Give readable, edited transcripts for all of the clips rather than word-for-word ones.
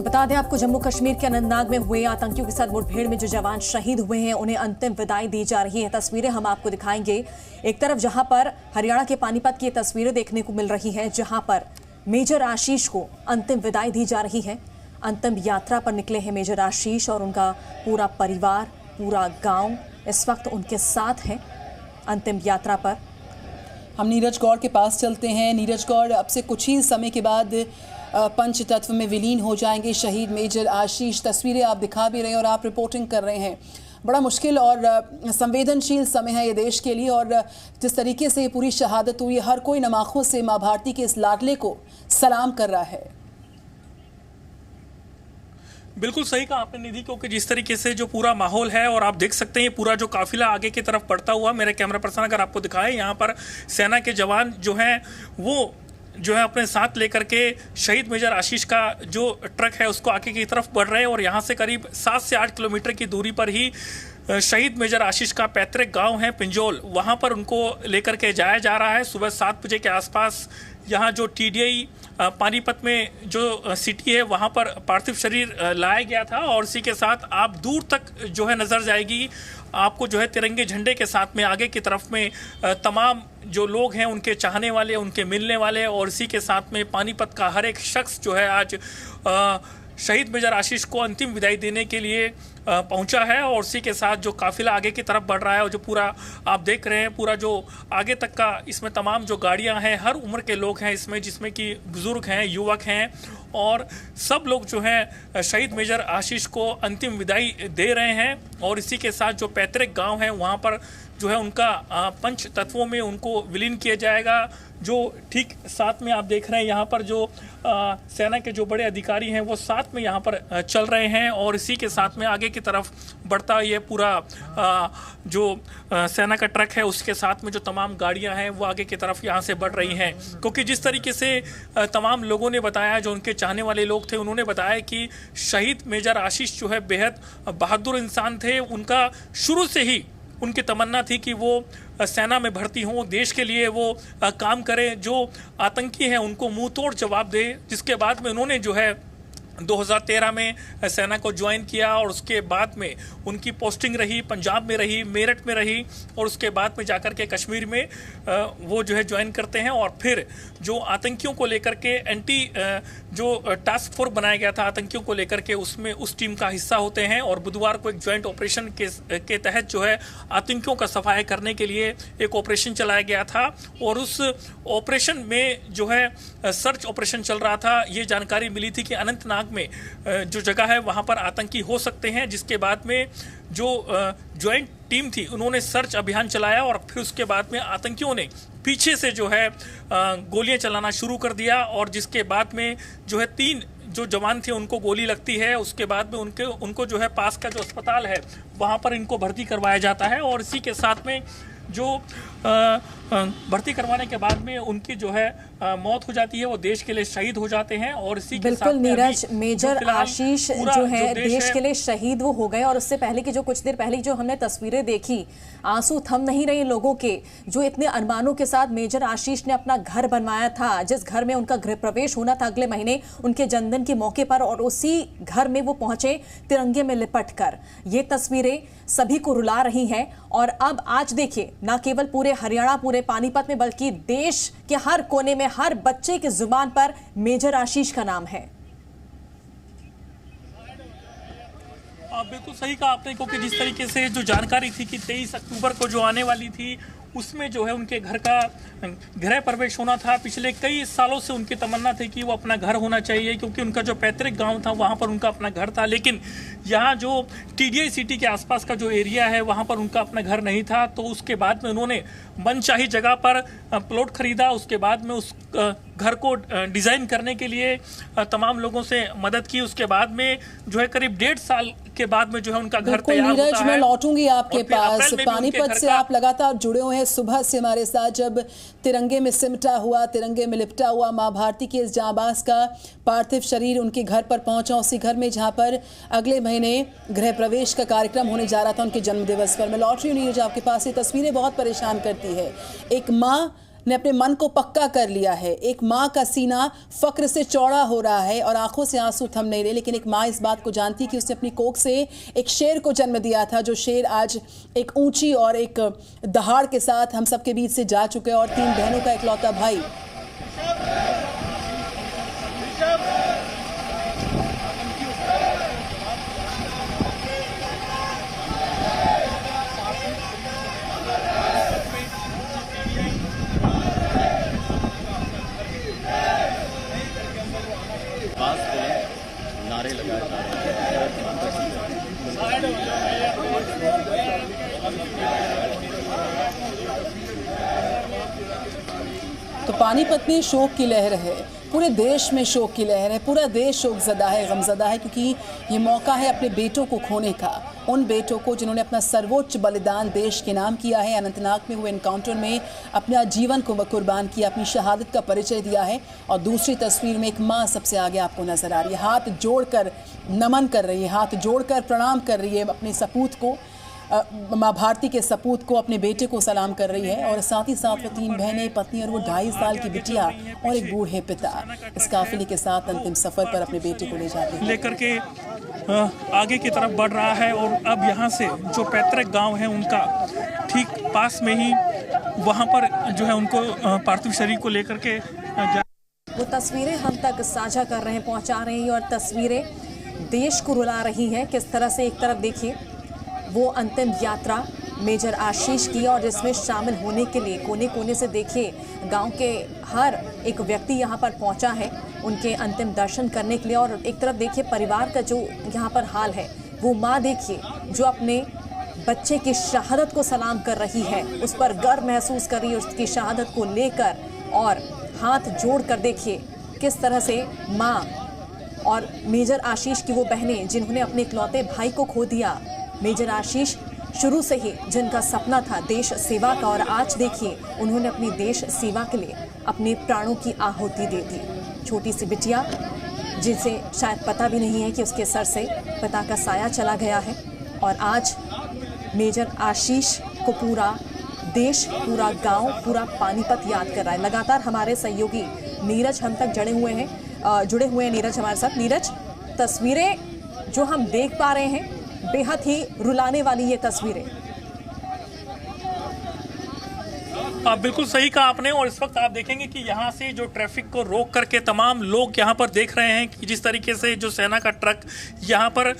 बता दें आपको, जम्मू कश्मीर के अनंतनाग में हुए आतंकियों के साथ मुठभेड़ में जो जवान शहीद हुए हैं उन्हें अंतिम विदाई दी जा रही है। तस्वीरें हम आपको दिखाएंगे। एक तरफ जहां पर हरियाणा के पानीपत की तस्वीरें देखने को मिल रही हैं, जहां पर मेजर आशीष को अंतिम विदाई दी जा रही है। अंतिम यात्रा पर निकले हैं मेजर आशीष और उनका पूरा परिवार, पूरा गाँव इस वक्त उनके साथ है अंतिम यात्रा पर। हम नीरज गौड़ के पास चलते हैं। नीरज गौड़, अब से कुछ ही समय के बाद पंच तत्व में विलीन हो जाएंगे शहीद मेजर आशीष। तस्वीरें आप दिखा भी रहे हैं और आप रिपोर्टिंग कर रहे हैं। बड़ा मुश्किल और संवेदनशील समय है ये देश के लिए, और जिस तरीके से ये पूरी शहादत हुई, हर कोई नम आंखों से माँ भारती के इस लाडले को सलाम कर रहा है। बिल्कुल सही कहा आपने निधि, क्योंकि जिस तरीके से जो पूरा माहौल है और आप देख सकते हैं पूरा जो काफिला आगे की तरफ बढ़ता हुआ, मेरे कैमरा पर्सन अगर आपको दिखाए, यहाँ पर सेना के जवान जो हैं वो जो है अपने साथ लेकर के शहीद मेजर आशीष का जो ट्रक है उसको आगे की तरफ बढ़ रहे हैं। और यहाँ से करीब 7 से 8 किलोमीटर की दूरी पर ही शहीद मेजर आशीष का पैतृक गांव है पिंजौल, वहाँ पर उनको लेकर के जाया जा रहा है। सुबह 7 बजे के आसपास यहाँ जो टीडीआई पानीपत में जो सिटी है वहाँ पर पार्थिव शरीर लाया गया था। और इसी के साथ आप दूर तक जो है नजर जाएगी आपको जो है तिरंगे झंडे के साथ में आगे की तरफ में तमाम जो लोग हैं उनके चाहने वाले, उनके मिलने वाले, और इसी के साथ में पानीपत का हर एक शख्स जो है आज शहीद मेजर आशीष को अंतिम विदाई देने के लिए पहुंचा है। और उसी के साथ जो काफिला आगे की तरफ बढ़ रहा है और जो पूरा आप देख रहे हैं, पूरा जो आगे तक का इसमें तमाम जो गाड़ियां हैं, हर उम्र के लोग हैं इसमें, जिसमें कि बुजुर्ग हैं, युवक हैं, और सब लोग जो हैं शहीद मेजर आशीष को अंतिम विदाई दे रहे हैं। और इसी के साथ जो पैतृक गांव है वहाँ पर जो है उनका पंच तत्वों में उनको विलीन किया जाएगा। जो ठीक साथ में आप देख रहे हैं यहाँ पर जो सेना के जो बड़े अधिकारी हैं वो साथ में यहाँ पर चल रहे हैं। और इसी के साथ में आगे की तरफ बढ़ता ये पूरा जो सेना का ट्रक है उसके साथ में जो तमाम गाड़ियाँ हैं वो आगे की तरफ यहाँ से बढ़ रही हैं। क्योंकि जिस तरीके से तमाम लोगों ने बताया, जो उनके चाहने वाले लोग थे, उन्होंने बताया कि शहीद मेजर आशीष जो है बेहद बहादुर इंसान थे। उनका शुरू से ही उनकी तमन्ना थी कि वो सेना में भर्ती हों, देश के लिए वो काम करें, जो आतंकी हैं उनको मुंह तोड़ जवाब दे। जिसके बाद में उन्होंने जो है 2013 में सेना को ज्वाइन किया और उसके बाद में उनकी पोस्टिंग रही, पंजाब में रही, मेरठ में रही, और उसके बाद में जाकर के कश्मीर में वो जो है ज्वाइन करते हैं। और फिर जो आतंकियों को लेकर के एंटी जो टास्क फोर्स बनाया गया था आतंकियों को लेकर के, उसमें उस टीम का हिस्सा होते हैं। और बुधवार को एक ज्वाइंट ऑपरेशन के तहत जो है आतंकियों का सफाया करने के लिए एक ऑपरेशन चलाया गया था। और उस ऑपरेशन में जो है सर्च ऑपरेशन चल रहा था। ये जानकारी मिली थी कि अनंतनाग में जो जगह है वहां पर आतंकी हो सकते हैं। जिसके बाद में जो ज्वाइंट टीम थी उन्होंने सर्च अभियान चलाया और फिर उसके बाद में आतंकियों ने पीछे से जो है गोलियां चलाना शुरू कर दिया। और जिसके बाद में जो है 3 जो जवान थे उनको गोली लगती है। उसके बाद में उनको जो है पास का जो अस्पताल है वहां पर इनको भर्ती करवाया जाता है। और इसी के साथ में जो भर्ती करवाने के बाद में उनकी जो है मौत हो जाती है, वो देश के लिए शहीद हो जाते हैं। और इसी के साथ नीरज, मेजर आशीष जो है देश के लिए शहीद वो हो गए। और उससे पहले की जो कुछ देर पहले जो हमने तस्वीरें देखी, आंसू थम नहीं रहे लोगों के, जो इतने अरमानों के साथ मेजर आशीष ने अपना घर बनवाया था, जिस घर में उनका गृह प्रवेश होना था अगले महीने उनके जन्मदिन के मौके पर, और उसी घर में वो पहुंचे तिरंगे में लिपट कर। ये तस्वीरें सभी को रुला रही हैं। और अब आज देखिए, न केवल पूरे हरियाणा, पूरे पानीपत में, बल्कि देश के हर कोने में, हर बच्चे की जुबान पर मेजर आशीष का नाम है। बिल्कुल सही कहा आपने, क्योंकि जिस तरीके से जो जानकारी थी कि 23 अक्टूबर को जो आने वाली थी उसमें जो है उनके घर का गृह प्रवेश होना था। पिछले कई सालों से उनकी तमन्ना थी कि वो अपना घर होना चाहिए, क्योंकि उनका जो पैतृक गांव था वहां पर उनका अपना घर था। लेकिन यहाँ जो टीडीआई सिटी के आसपास का जो एरिया है वहां पर उनका अपना घर नहीं था। तो उसके बाद में उन्होंने मनचाही जगह पर प्लॉट खरीदा। उसके बाद में उस घर को डिज़ाइन करने के लिए तमाम लोगों से मदद की। उसके बाद में जो है करीब 1.5 साल के बाद में जो है उनका घर तैयार होता है। नीरज, मैं लौटूंगी आपके पास। पानीपत से आप लगातार जुड़े हुए हैं सुबह से हमारे साथ, जब तिरंगे में सिमटा हुआ, तिरंगे में लिपटा हुआ माँ भारती के इस जांबाज का पार्थिव शरीर उनके घर पर पहुंचा, उसी घर में जहां पर अगले महीने गृह प्रवेश का कार्यक्रम होने जा रहा था उनके जन्मदिवस पर। मैं लौट रही हूँ नीरज आपके पास। ये तस्वीरें बहुत परेशान करती है। एक माँ ने अपने मन को पक्का कर लिया है। एक माँ का सीना फक्र से चौड़ा हो रहा है और आंखों से आंसू थम नहीं रहे, लेकिन एक माँ इस बात को जानती है कि उसने अपनी कोख से एक शेर को जन्म दिया था, जो शेर आज एक ऊंची और एक दहाड़ के साथ हम सबके बीच से जा चुके हैं और 3 बहनों का इकलौता भाई। नारे लगाए जा रहे तो पानीपत में शोक की लहर है, पूरे देश में शोक की लहर है, पूरा देश शोकज़दा है, गमज़दा है, क्योंकि ये मौका है अपने बेटों को खोने का। उन बेटों को जिन्होंने अपना सर्वोच्च बलिदान देश के नाम किया है, अनंतनाग में हुए एनकाउंटर में अपना जीवन को कुर्बान किया, अपनी शहादत का परिचय दिया है। और दूसरी तस्वीर में एक माँ सबसे आगे आपको नजर आ रही है, हाथ जोड़कर नमन कर रही है, हाथ जोड़कर प्रणाम कर रही है अपने सपूत को, माँ भारती के सपूत को, अपने बेटे को सलाम कर रही है। और साथ ही साथ वो 3 बहनें, पत्नी और वो 2.5 साल की बिटिया और एक बूढ़े पिता इस काफिले के साथ अंतिम सफर पर अपने बेटे को ले जाते हैं, लेकर के आगे की तरफ बढ़ रहा है। और अब यहाँ से जो पैतृक गांव है उनका ठीक पास में ही वहाँ पर जो है उनको पार्थिव शरीर को लेकर के वो तस्वीरें हम तक साझा कर रहे हैं, पहुँचा रहे हैं, और तस्वीरें देश को रुला रही हैं। किस तरह से एक तरफ देखिए वो अंतिम यात्रा मेजर आशीष की, और जिसमें शामिल होने के लिए कोने कोने से देखिए गांव के हर एक व्यक्ति यहां पर पहुंचा है उनके अंतिम दर्शन करने के लिए। और एक तरफ देखिए परिवार का जो यहां पर हाल है, वो माँ देखिए जो अपने बच्चे की शहादत को सलाम कर रही है, उस पर गर्व महसूस कर रही है उसकी शहादत को लेकर, और हाथ जोड़ कर देखिए किस तरह से माँ और मेजर आशीष की वो बहनें जिन्होंने अपने इकलौते भाई को खो दिया। मेजर आशीष शुरू से ही जिनका सपना था देश सेवा का, और आज देखिए उन्होंने अपनी देश सेवा के लिए अपने प्राणों की आहुति दे दी। छोटी सी बिटिया जिसे शायद पता भी नहीं है कि उसके सर से पिता का साया चला गया है, और आज मेजर आशीष को पूरा देश, पूरा गांव, पूरा पानीपत याद कर रहा है। लगातार हमारे सहयोगी नीरज हम तक जुड़े हुए हैं नीरज हमारे साथ। नीरज, तस्वीरें जो हम देख पा रहे हैं बेहद ही रुलाने वाली ये तस्वीरें। आप बिल्कुल सही कहा आपने। और इस वक्त आप देखेंगे कि यहाँ से जो ट्रैफिक को रोक करके तमाम लोग यहाँ पर देख रहे हैं कि जिस तरीके से जो सेना का ट्रक यहाँ पर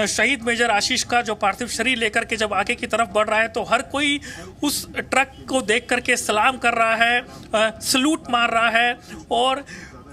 शहीद मेजर आशीष का जो पार्थिव शरीर लेकर के जब आगे की तरफ बढ़ रहा है, तो हर कोई उस ट्रक को देख करके सलाम कर रहा है, सलूट मार रहा है। और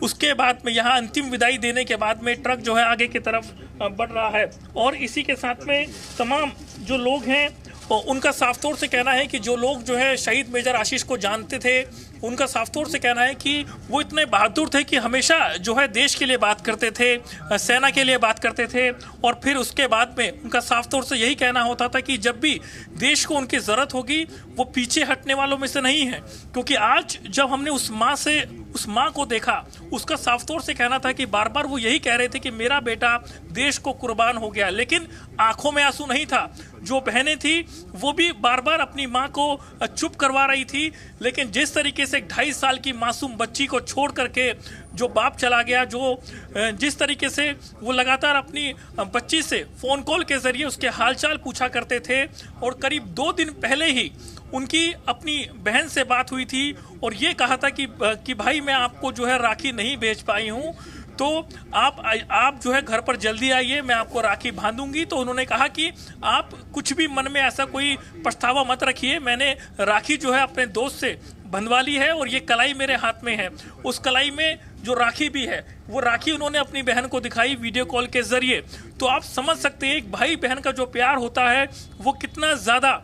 उसके बाद में यहाँ अंतिम विदाई देने के बाद में ट्रक जो है आगे की तरफ बढ़ रहा है। और इसी के साथ में तमाम जो लोग हैं उनका साफ तौर से कहना है कि जो लोग जो है शहीद मेजर आशीष को जानते थे, उनका साफ तौर से कहना है कि वो इतने बहादुर थे कि हमेशा जो है देश के लिए बात करते थे, सेना के लिए बात करते थे। और फिर उसके बाद में उनका साफ तौर से यही कहना होता था कि जब भी देश को उनकी ज़रूरत होगी वो पीछे हटने वालों में से नहीं है। क्योंकि आज जब हमने उस माँ को देखा, उसका साफ तौर से कहना था कि बार बार वो यही कह रहे थे कि मेरा बेटा देश को कुर्बान हो गया, लेकिन आंखों में आंसू नहीं था। जो बहनें थी वो भी बार बार अपनी माँ को चुप करवा रही थी, लेकिन जिस तरीके से 2.5 साल की मासूम बच्ची को छोड़ करके जो बाप चला गया, जो जिस तरीके से वो लगातार अपनी बच्ची से फ़ोन कॉल के ज़रिए उसके हालचाल पूछा करते थे, और करीब 2 दिन पहले ही उनकी अपनी बहन से बात हुई थी और ये कहा था कि भाई मैं आपको जो है राखी नहीं भेज पाई हूँ, तो आप जो है घर पर जल्दी आइए, मैं आपको राखी बांधूंगी। तो उन्होंने कहा कि आप कुछ भी मन में ऐसा कोई पछतावा मत रखिए, मैंने राखी जो है अपने दोस्त से बंधवा ली है और ये कलाई मेरे हाथ में है। उस कलाई में जो राखी भी है वो राखी उन्होंने अपनी बहन को दिखाई वीडियो कॉल के जरिए। तो आप समझ सकते हैं एक भाई बहन का जो प्यार होता है वो कितना ज़्यादा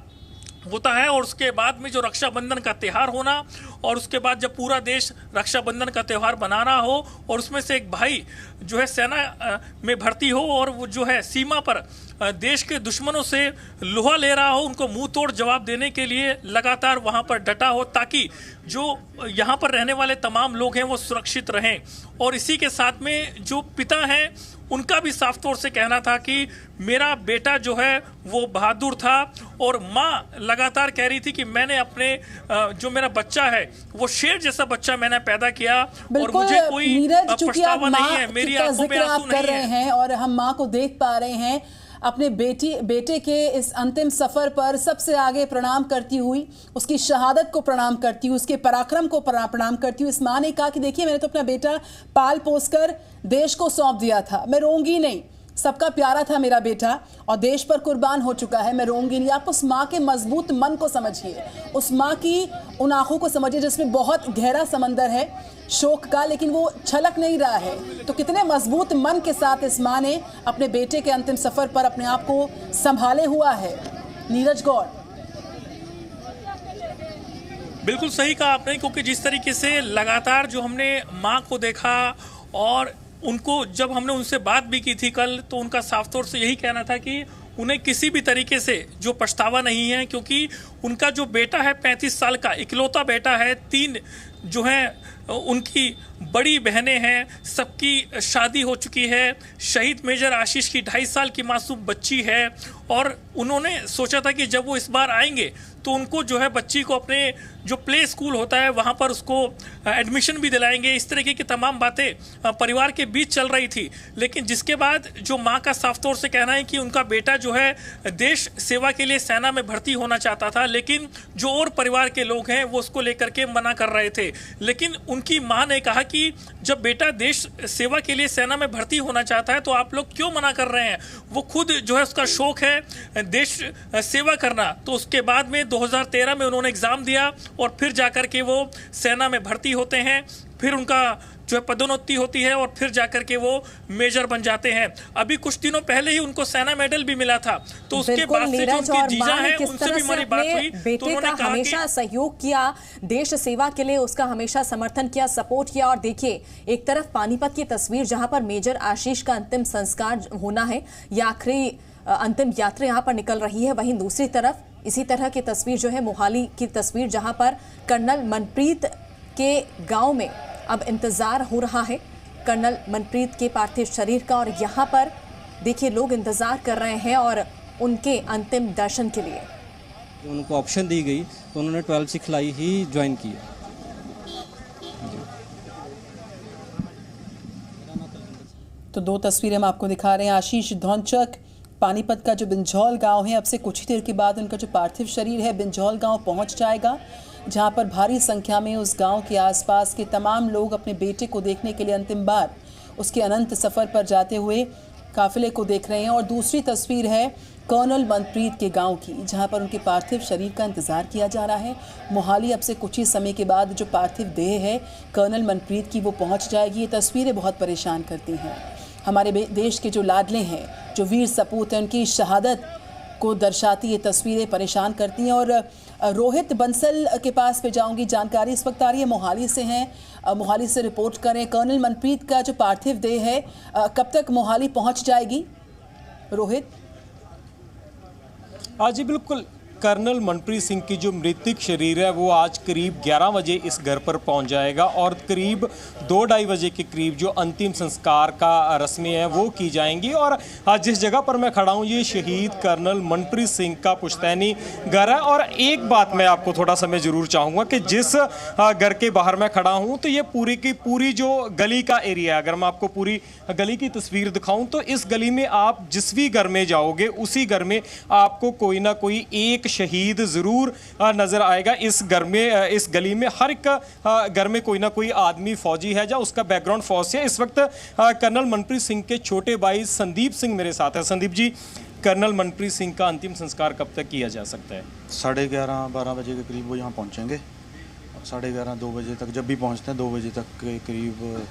होता है। और उसके बाद में जो रक्षाबंधन का त्यौहार होना, और उसके बाद जब पूरा देश रक्षाबंधन का त्यौहार मना रहा हो और उसमें से एक भाई जो है सेना में भर्ती हो और वो जो है सीमा पर देश के दुश्मनों से लोहा ले रहा हो, उनको मुंह तोड़ जवाब देने के लिए लगातार वहां पर डटा हो, ताकि जो यहाँ पर रहने वाले तमाम लोग हैं वो सुरक्षित रहें। और इसी के साथ में जो पिता हैं उनका भी साफ तौर से कहना था कि मेरा बेटा जो है वो बहादुर था और माँ लगातार कह रही थी कि मैंने अपने जो मेरा बच्चा है वो शेर जैसा बच्चा मैंने पैदा किया और मुझे कोई पछतावा नहीं है, मेरी आंखों में आंसू नहीं है। और हम माँ को देख पा रहे हैं अपने बेटे के इस अंतिम सफर पर सबसे आगे प्रणाम करती हुई, उसकी शहादत को प्रणाम करती हुई, उसके पराक्रम को प्रणाम करती हुई इस माँ ने कहा कि देखिए मैंने तो अपना बेटा पाल पोस कर देश को सौंप दिया था, मैं रोऊंगी नहीं, सबका प्यारा था मेरा बेटा और देश पर कुर्बान हो चुका है, मैं रोऊंगी नहीं। आप उस माँ के मजबूत मन को समझिए, उस माँ की उन आंखों को समझिए जिसमें बहुत गहरा समंदर है शोक का, लेकिन वो छलक नहीं रहा है। तो कितने मजबूत मन के साथ इस माँ ने अपने बेटे के अंतिम सफर पर अपने आप को संभाले हुआ है। नीरज गौड़, बिल्कुल सही कहा आपने, क्योंकि जिस तरीके से लगातार जो हमने माँ को देखा और उनको जब हमने उनसे बात भी की थी कल, तो उनका साफ तौर से यही कहना था कि उन्हें किसी भी तरीके से जो पछतावा नहीं है, क्योंकि उनका जो बेटा है 35 साल का इकलौता बेटा है, 3 जो है उनकी बड़ी बहनें हैं, सबकी शादी हो चुकी है, शहीद मेजर आशीष की 2.5 साल की मासूम बच्ची है और उन्होंने सोचा था कि जब वो इस बार आएंगे तो उनको जो है बच्ची को अपने जो प्ले स्कूल होता है वहाँ पर उसको एडमिशन भी दिलाएंगे। इस तरीके की तमाम बातें परिवार के बीच चल रही थी, लेकिन जिसके बाद जो माँ का साफ तौर से कहना है कि उनका बेटा जो है देश सेवा के लिए सेना में भर्ती होना चाहता था, लेकिन जो और परिवार के लोग हैं वो उसको लेकर के मना कर रहे थे। लेकिन उनकी माँ ने कहा कि जब बेटा देश सेवा के लिए सेना में भर्ती होना चाहता है तो आप लोग क्यों मना कर रहे हैं, वो खुद जो है उसका शौक है देश सेवा करना। तो उसके बाद में 2013 में उन्होंने एग्जाम दिया और फिर जाकर के वो सेना में भर्ती होते हैं, फिर उनका जो है पदोन्नति होती है और फिर जाकर के वो मेजर बन जाते हैं। अभी कुछ दिनों पहले ही उनको सेना मेडल भी मिला था। तो उसके बाद से जो उनकी जीजा है उनसे भी हमारी बात हुई, तो उन्होंने कहा हमेशा सहयोग किया, देश सेवा के लिए उसका हमेशा समर्थन किया, सपोर्ट किया। और देखिए एक तरफ पानीपत की तस्वीर जहां पर मेजर आशीष का अंतिम संस्कार होना है, या आखिरी अंतिम यात्रा यहाँ पर निकल रही है, वहीं दूसरी तरफ इसी तरह की तस्वीर जो है मोहाली की तस्वीर, जहां पर कर्नल मनप्रीत के गांव में अब इंतजार हो रहा है कर्नल मनप्रीत के पार्थिव शरीर का। और यहाँ पर देखिए लोग इंतजार कर रहे हैं और उनके अंतिम दर्शन के लिए उनको ऑप्शन दी गई तो उन्होंने 12 सिखलाई ही ज्वाइन किया। तो 2 तस्वीरें हम आपको दिखा रहे हैं। आशीष धौनचक, पानीपत का जो बिंझौल गांव है, अब से कुछ ही देर के बाद उनका जो पार्थिव शरीर है बिंझौल गांव पहुंच जाएगा, जहां पर भारी संख्या में उस गांव के आसपास के तमाम लोग अपने बेटे को देखने के लिए अंतिम बार उसके अनंत सफ़र पर जाते हुए काफिले को देख रहे हैं। और दूसरी तस्वीर है कर्नल मनप्रीत के गांव की, जहां पर उनके पार्थिव शरीर का इंतज़ार किया जा रहा है। मोहाली अब से कुछ ही समय के बाद जो पार्थिव देह है कर्नल मनप्रीत की वो पहुँच जाएगी। ये तस्वीरें बहुत परेशान करती हैं। हमारे देश के जो लाडले हैं, जो वीर सपूत हैं, उनकी शहादत को दर्शाती ये तस्वीरें परेशान करती हैं। और रोहित बंसल के पास पे जाऊंगी, जानकारी इस वक्त आ रही है, मोहाली से हैं, मोहाली से रिपोर्ट करें। कर्नल मनप्रीत का जो पार्थिव देह है कब तक मोहाली पहुंच जाएगी रोहित? जी बिल्कुल, कर्नल मनप्रीत सिंह की जो मृतक शरीर है वो आज करीब 11 बजे इस घर पर पहुंच जाएगा और करीब 2-2:30 बजे के करीब जो अंतिम संस्कार का रस्में हैं वो की जाएंगी। और जिस जगह पर मैं खड़ा हूं ये शहीद कर्नल मनप्रीत सिंह का पुश्तैनी घर है। और एक बात मैं आपको थोड़ा सा मैं ज़रूर चाहूँगा कि जिस घर के बाहर मैं खड़ा हूँ तो ये पूरी की पूरी जो गली का एरिया है, अगर मैं आपको पूरी गली की तस्वीर दिखाऊँ तो इस गली में आप जिस भी घर में जाओगे उसी घर में आपको कोई ना कोई एक शहीद ज़रूर नज़र आएगा। इस घर में, इस गली में हर एक घर में कोई ना कोई आदमी फौजी है या उसका बैकग्राउंड फौज से। इस वक्त कर्नल मनप्रीत सिंह के छोटे भाई संदीप सिंह मेरे साथ है। संदीप जी, कर्नल मनप्रीत सिंह का अंतिम संस्कार कब तक किया जा सकता है? 11:30-12 बजे के करीब वो यहाँ पहुँचेंगे। 11:30-2 बजे तक, जब भी पहुँचते हैं 2 बजे तक के करीब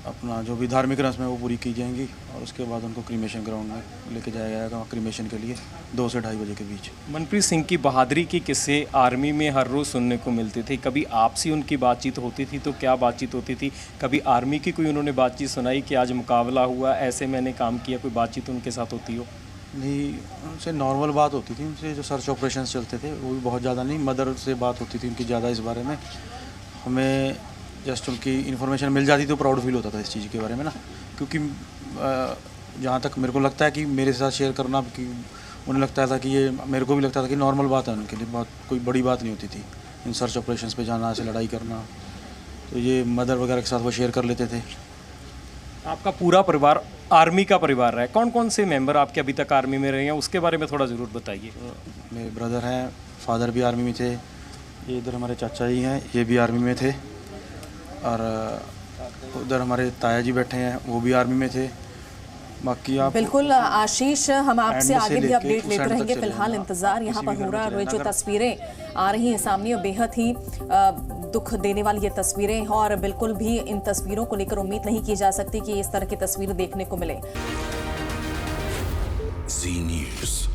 अपना जो भी धार्मिक रस्में वो पूरी की जाएंगी और उसके बाद उनको क्रीमेशन ग्राउंड में लेके जाया जाएगा क्रीमेशन के लिए 2 से 2:30 बजे के बीच। मनप्रीत सिंह की बहादुरी के किस्से आर्मी में हर रोज़ सुनने को मिलते थे। कभी आपसी उनकी बातचीत होती थी तो क्या बातचीत होती थी? कभी आर्मी की कोई उन्होंने बातचीत सुनाई कि आज मुकाबला हुआ, ऐसे मैंने काम किया, कोई बातचीत उनके साथ होती हो? नहीं, उनसे नॉर्मल बात होती थी। उनसे जो सर्च ऑपरेशन चलते थे वो भी बहुत ज़्यादा नहीं, मदर से बात होती थी उनकी ज़्यादा इस बारे में। हमें जस्ट उनकी इन्फॉर्मेशन मिल जाती तो प्राउड फील होता था इस चीज़ के बारे में ना, क्योंकि जहाँ तक मेरे को लगता है कि मेरे साथ शेयर करना कि उन्हें लगता था कि ये, मेरे को भी लगता था कि नॉर्मल बात है उनके लिए, बहुत कोई बड़ी बात नहीं होती थी इन सर्च ऑपरेशंस पे जाना, ऐसे लड़ाई करना। तो ये मदर वगैरह के साथ वो शेयर कर लेते थे। आपका पूरा परिवार आर्मी का परिवार रहा है, कौन कौन से मेंबर आपके अभी तक आर्मी में रहे हैं, उसके बारे में थोड़ा ज़रूर बताइए। मेरे ब्रदर हैं, फादर भी आर्मी में थे, ये इधर हमारे चाचा जी हैं, ये भी आर्मी में थे, और उधर हमारे ताया जी बैठे हैं, वो भी आर्मी में थे। बाकी आप बिल्कुल आशीष, हम आपसे एंड से आगे भी लेके अपडेट उस लेते एंड तक रहेंगे। चले फिलहाल जाना। इंतजार यहाँ किसी पर भी घर हो में रहा है और ये चले जो जाना। तस्वीरें आ रही हैं सामने, बेहद ही दुख देने वाली ये तस्वीरें हैं और बिल्कुल भी इन तस्वीरों को लेकर उम्मीद नहीं की जा सकती कि इस तरह की तस्वीरें देखने को मिले। जी न्यूज़।